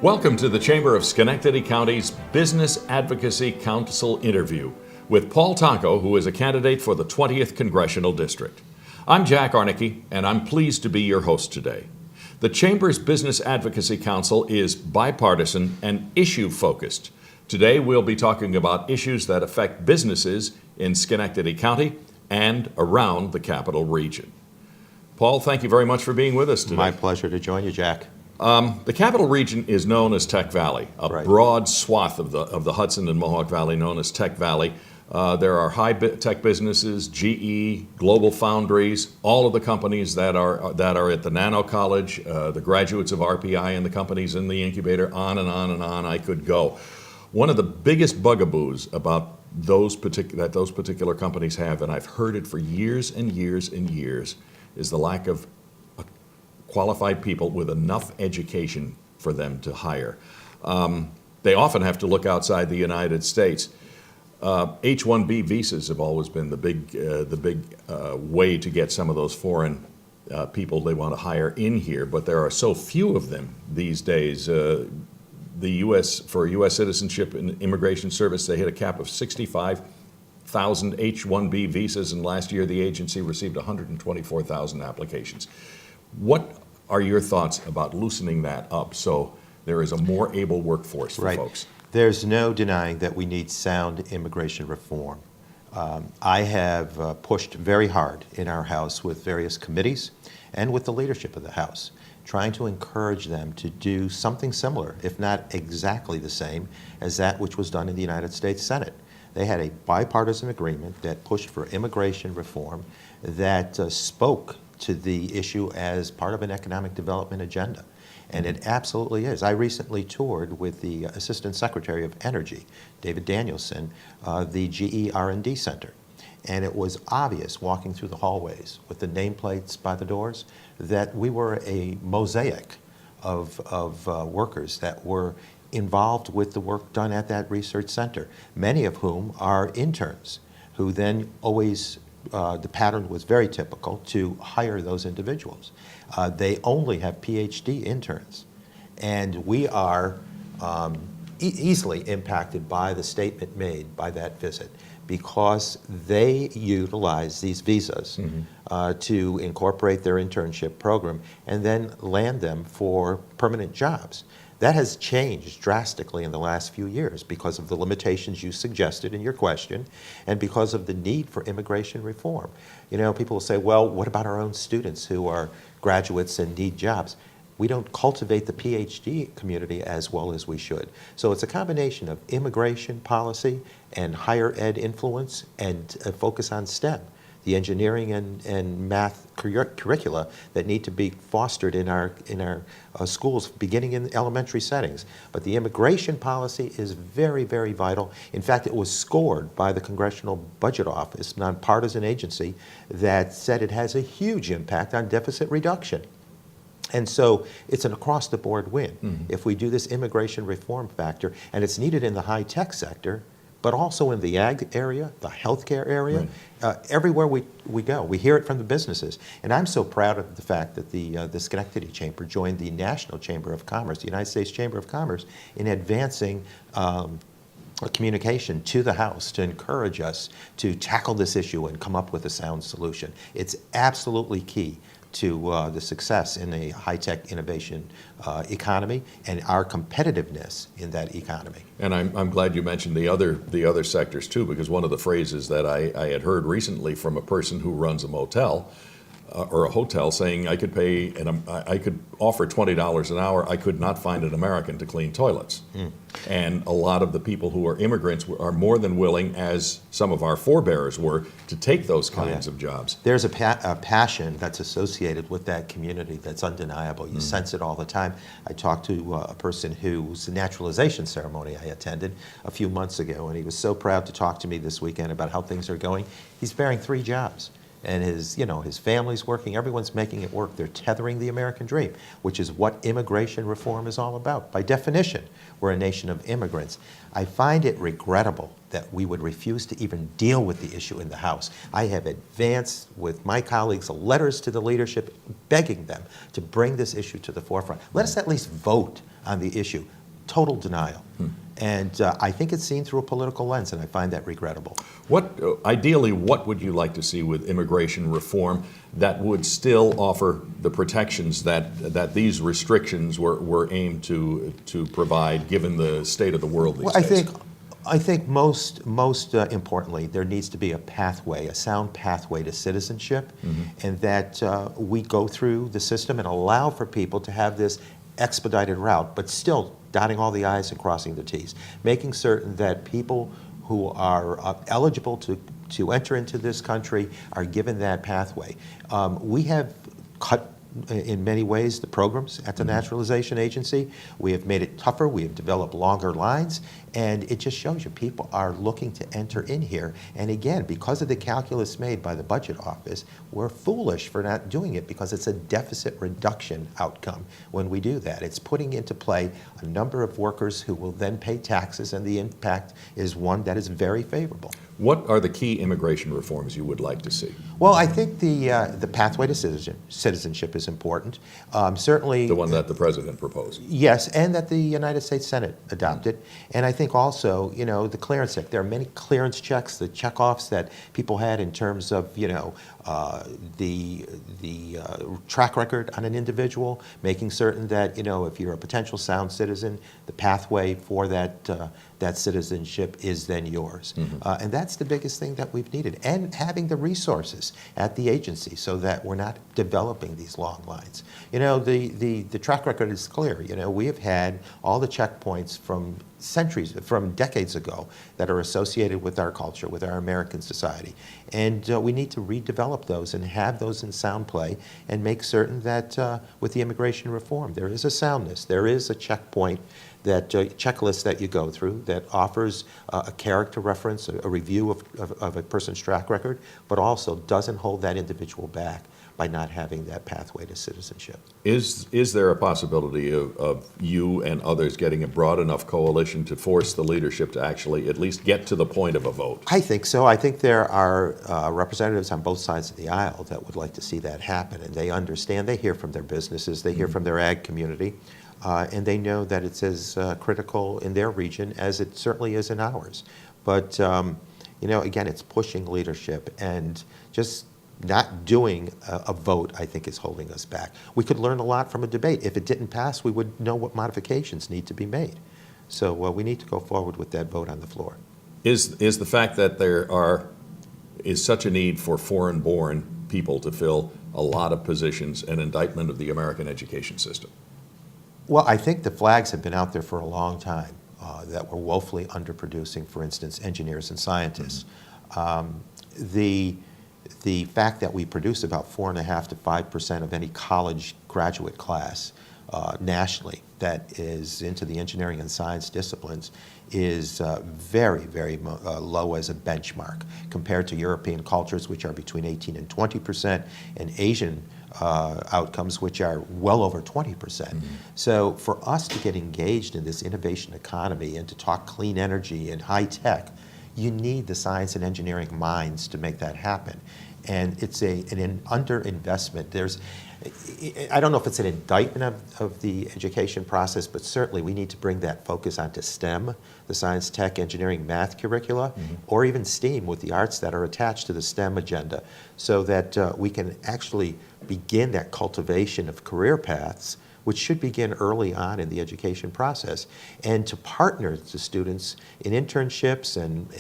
Welcome to the Chamber of Schenectady County's Business Advocacy Council interview with Paul Tonko, who is a candidate for the 20th Congressional District. I'm Jack Aernecke, and I'm pleased to be your host today. The Chamber's Business Advocacy Council is bipartisan and issue-focused. Today we'll be talking about issues that affect businesses in Schenectady County and around the Capital Region. Paul, thank you very much for being with us today. My pleasure to join you, Jack. The Capital Region is known as Tech Valley, a broad swath of the Hudson and Mohawk Valley known as Tech Valley. There are high-tech businesses, GE, Global Foundries, all of the companies that are at the Nano College, the graduates of RPI and the companies in the incubator, on and on and on I could go. One of the biggest bugaboos about those particular companies have, and I've heard it for years and years and years, is the lack of qualified people with enough education for them to hire. They often have to look outside the United States. H-1B visas have always been the big way to get some of those foreign people they want to hire in here, but there are so few of them these days. The U.S. for U.S. Citizenship and Immigration Service, they hit a cap of 65,000 H-1B visas, and last year the agency received 124,000 applications. What are your thoughts about loosening that up so there is a more able workforce for folks? There's no denying that we need sound immigration reform. I have pushed very hard in our House with various committees and with the leadership of the House, trying to encourage them to do something similar, if not exactly the same, as that which was done in the United States Senate. They had a bipartisan agreement that pushed for immigration reform that spoke to the issue as part of an economic development agenda. And it absolutely is. I recently toured with the Assistant Secretary of Energy, David Danielson, the GE R&D Center. And it was obvious walking through the hallways with the nameplates by the doors that we were a mosaic of workers that were involved with the work done at that research center, many of whom are interns who then always the pattern was very typical to hire those individuals. They only have PhD interns, and we are easily impacted by the statement made by that visit because they utilize these visas to incorporate their internship program and then land them for permanent jobs. That has changed drastically in the last few years because of the limitations you suggested in your question and because of the need for immigration reform. You know, people will say, well, what about our own students who are graduates and need jobs? We don't cultivate the PhD community as well as we should. So it's a combination of immigration policy and higher ed influence and a focus on STEM. The engineering and math curricula that need to be fostered in our schools, beginning in elementary settings. But the immigration policy is very, very vital. In fact, it was scored by the Congressional Budget Office, nonpartisan agency, that said it has a huge impact on deficit reduction. And so it's an across-the-board win if we do this immigration reform factor, and it's needed in the high-tech sector, but also in the ag area, the healthcare area, everywhere we go. We hear it from the businesses. And I'm so proud of the fact that the Schenectady Chamber joined the National Chamber of Commerce, the United States Chamber of Commerce, in advancing a communication to the House to encourage us to tackle this issue and come up with a sound solution. It's absolutely key to the success in a high-tech innovation economy and our competitiveness in that economy. And I'm glad you mentioned the other sectors too, because one of the phrases that I had heard recently from a person who runs a motel or a hotel saying I could pay and I could offer $20 an hour. I could not find an American to clean toilets. And a lot of the people who are immigrants are more than willing, as some of our forebears were, to take those kinds of jobs. There's a passion that's associated with that community that's undeniable. You sense it all the time. I talked to a person whose naturalization ceremony I attended a few months ago, and he was so proud to talk to me this weekend about how things are going. He's bearing 3 jobs. And his family's working, everyone's making it work. They're tethering the American dream, which is what immigration reform is all about. By definition, we're a nation of immigrants. I find it regrettable that we would refuse to even deal with the issue in the House. I have advanced with my colleagues letters to the leadership begging them to bring this issue to the forefront. Let us at least vote on the issue. Total denial. And I think it's seen through a political lens, and I find that regrettable. Ideally, what would you like to see with immigration reform that would still offer the protections that these restrictions were aimed to provide, given the state of the world these days? I think most importantly, there needs to be a pathway, a sound pathway to citizenship, and that we go through the system and allow for people to have this expedited route, but still dotting all the I's and crossing the T's, making certain that people who are eligible to enter into this country are given that pathway. We have cut in many ways the programs at the Naturalization Agency. We have made it tougher. We have developed longer lines, and it just shows you people are looking to enter in here. And again, because of the calculus made by the Budget Office, we're foolish for not doing it because it's a deficit reduction outcome when we do that. It's putting into play a number of workers who will then pay taxes, and the impact is one that is very favorable. What are the key immigration reforms you would like to see? Well, I think the pathway to citizenship is important. Certainly, The one that the president proposed. yes, and that the United States Senate adopted. And I think also, the clearance check. There are many clearance checks, the checkoffs that people had in terms of, the track record on an individual, making certain that, if you're a potential sound citizen, the pathway for that citizenship is then yours. And that's the biggest thing that we've needed. And having the resources at the agency so that we're not developing these long lines. The track record is clear. We have had all the checkpoints from decades ago that are associated with our culture, with our American society. And we need to redevelop those and have those in sound play and make certain that with the immigration reform, there is a soundness, there is a checkpoint, that checklist that you go through that offers a character reference, a review of a person's track record, but also doesn't hold that individual back by not having that pathway to citizenship. Is there a possibility of you and others getting a broad enough coalition to force the leadership to actually at least get to the point of a vote? I think so. I think there are representatives on both sides of the aisle that would like to see that happen, and they understand. They hear from their businesses, they hear from their ag community, and they know that it's as critical in their region as it certainly is in ours. But, again, it's pushing leadership, and just not doing a vote, I think, is holding us back. We could learn a lot from a debate. If it didn't pass, we would know what modifications need to be made. So we need to go forward with that vote on the floor. Is the fact that there is such a need for foreign-born people to fill a lot of positions an indictment of the American education system? Well, I think the flags have been out there for a long time that we're woefully underproducing, for instance, engineers and scientists. The fact that we produce about 4.5% to 5% of any college graduate class nationally that is into the engineering and science disciplines is very, very low as a benchmark compared to European cultures, which are between 18 and 20%, and Asian outcomes, which are well over 20%. So for us to get engaged in this innovation economy and to talk clean energy and high tech, you need the science and engineering minds to make that happen. And it's an underinvestment. I don't know if it's an indictment of the education process, but certainly we need to bring that focus onto STEM, the science, tech, engineering, math curricula, or even STEAM with the arts that are attached to the STEM agenda, so that we can actually begin that cultivation of career paths, which should begin early on in the education process, and to partner the students in internships and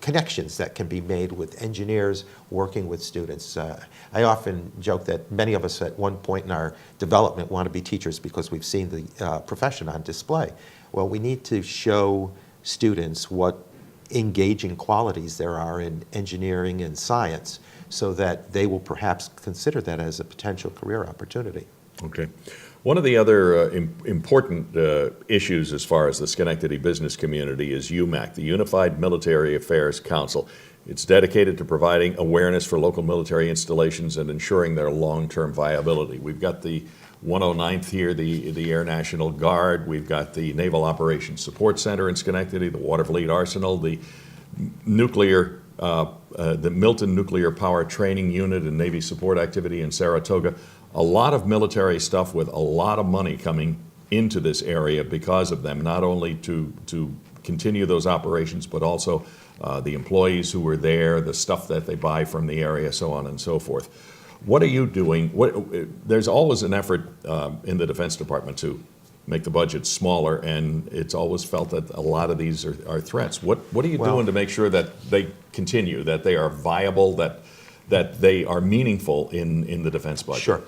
connections that can be made with engineers working with students. I often joke that many of us at one point in our development want to be teachers because we've seen the profession on display. Well, we need to show students what engaging qualities there are in engineering and science so that they will perhaps consider that as a potential career opportunity. Okay. One of the other important issues as far as the Schenectady business community is UMAC, the Unified Military Affairs Council. It's dedicated to providing awareness for local military installations and ensuring their long-term viability. We've got the 109th here, the Air National Guard. We've got the Naval Operations Support Center in Schenectady, the Waterfleet Arsenal, the Milton Nuclear Power Training Unit and Navy Support Activity in Saratoga. a lot of military stuff with a lot of money coming into this area because of them, not only to continue those operations, but also the employees who were there, the stuff that they buy from the area, so on and so forth. What are you doing? There's always an effort in the Defense Department to make the budget smaller, and it's always felt that a lot of these are threats. What are you doing to make sure that they continue, that they are viable, that they are meaningful in the defense budget? Sure.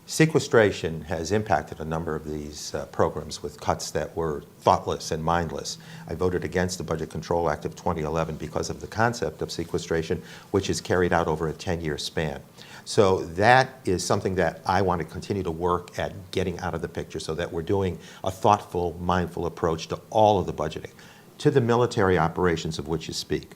Sequestration has impacted a number of these programs with cuts that were thoughtless and mindless. I voted against the Budget Control Act of 2011 because of the concept of sequestration, which is carried out over a 10-year span. So that is something that I want to continue to work at getting out of the picture so that we're doing a thoughtful, mindful approach to all of the budgeting. To the military operations of which you speak,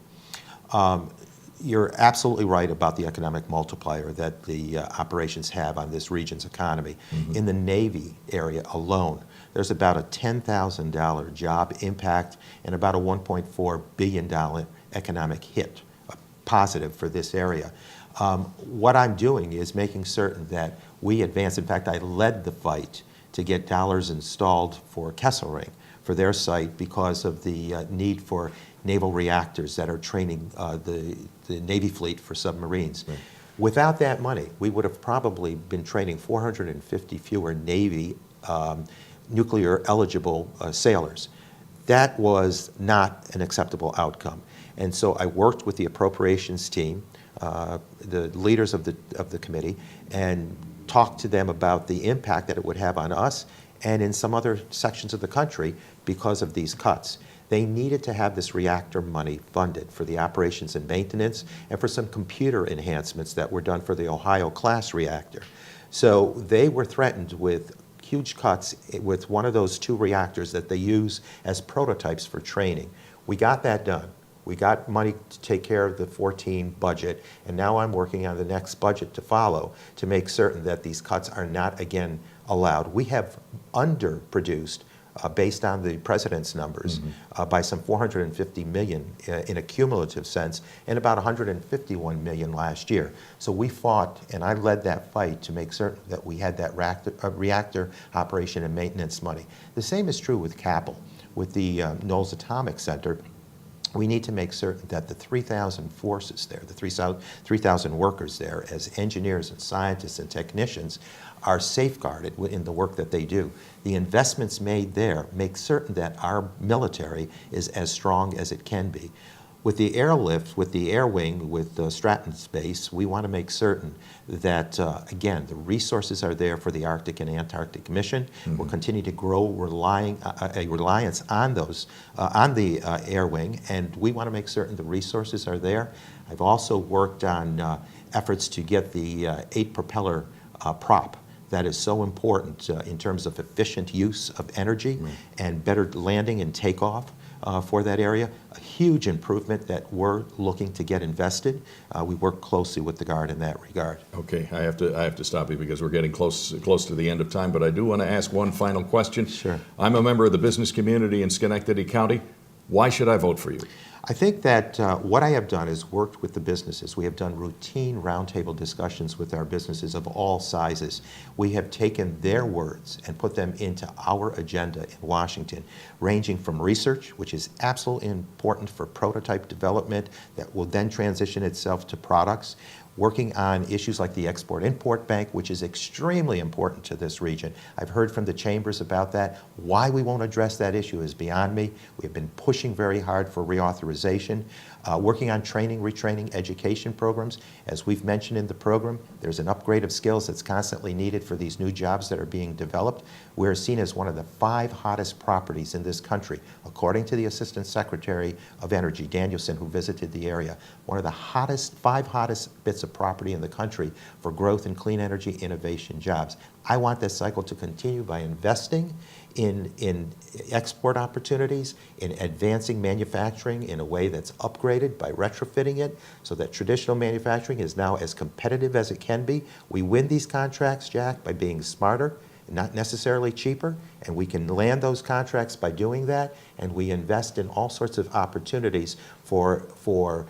you're absolutely right about the economic multiplier that the operations have on this region's economy. Mm-hmm. In the Navy area alone, there's about a $10,000 job impact and about a $1.4 billion economic hit, positive for this area. What I'm doing is making certain that we advance. In fact, I led the fight to get dollars installed for Kesselring for their site because of the need for naval reactors that are training the Navy fleet for submarines. Right. Without that money, we would have probably been training 450 fewer Navy nuclear eligible sailors. That was not an acceptable outcome. And so I worked with the appropriations team, the leaders of the committee, and talked to them about the impact that it would have on us and in some other sections of the country because of these cuts. They needed to have this reactor money funded for the operations and maintenance and for some computer enhancements that were done for the Ohio-class reactor. So they were threatened with huge cuts with one of those two reactors that they use as prototypes for training. We got that done. We got money to take care of the 14 budget, and now I'm working on the next budget to follow to make certain that these cuts are not again allowed. We have underproduced based on the president's numbers, by some $450 million in a cumulative sense, and about $151 million last year. So we fought, and I led that fight to make certain that we had that reactor operation and maintenance money. The same is true with CAPL, with the Knowles Atomic Center. We need to make certain that the 3,000 forces there, the 3,000 workers there as engineers and scientists and technicians are safeguarded in the work that they do. The investments made there make certain that our military is as strong as it can be. With the airlift, with the air wing, with Stratton Space, we want to make certain that, again, the resources are there for the Arctic and Antarctic mission. We'll continue to grow a reliance on those, on the air wing, and we want to make certain the resources are there. I've also worked on efforts to get the 8-propeller prop. That is so important in terms of efficient use of energy and better landing and takeoff for that area. A huge improvement that we're looking to get invested. We work closely with the Guard in that regard. Okay, I have to stop you because we're getting close to the end of time, but I do want to ask one final question. Sure. I'm a member of the business community in Schenectady County. Why should I vote for you? I think that what I have done is worked with the businesses. We have done routine roundtable discussions with our businesses of all sizes. We have taken their words and put them into our agenda in Washington, ranging from research, which is absolutely important for prototype development that will then transition itself to products, working on issues like the Export-Import Bank, which is extremely important to this region. I've heard from the chambers about that. Why we won't address that issue is beyond me. We've been pushing very hard for reauthorization, working on training, retraining, education programs. As we've mentioned in the program, there's an upgrade of skills that's constantly needed for these new jobs that are being developed. We're seen as one of the 5 hottest properties in this country, according to the Assistant Secretary of Energy, Danielson, who visited the area. One of the 5 hottest bits of property in the country for growth in clean energy, innovation, jobs. I want this cycle to continue by investing in export opportunities, in advancing manufacturing in a way that's upgraded by retrofitting it so that traditional manufacturing is now as competitive as it can be. We win these contracts, Jack, by being smarter, not necessarily cheaper, and we can land those contracts by doing that, and we invest in all sorts of opportunities for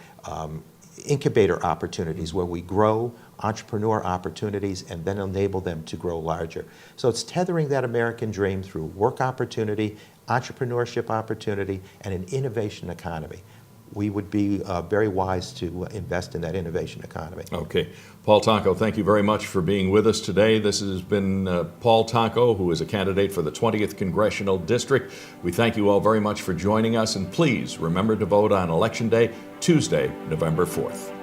incubator opportunities where we grow entrepreneur opportunities and then enable them to grow larger. So it's tethering that American dream through work opportunity, entrepreneurship opportunity, and an innovation economy. We would be very wise to invest in that innovation economy. Okay. Paul Tonko, thank you very much for being with us today. This has been Paul Tonko, who is a candidate for the 20th Congressional District. We thank you all very much for joining us, and please remember to vote on Election Day, Tuesday, November 4th.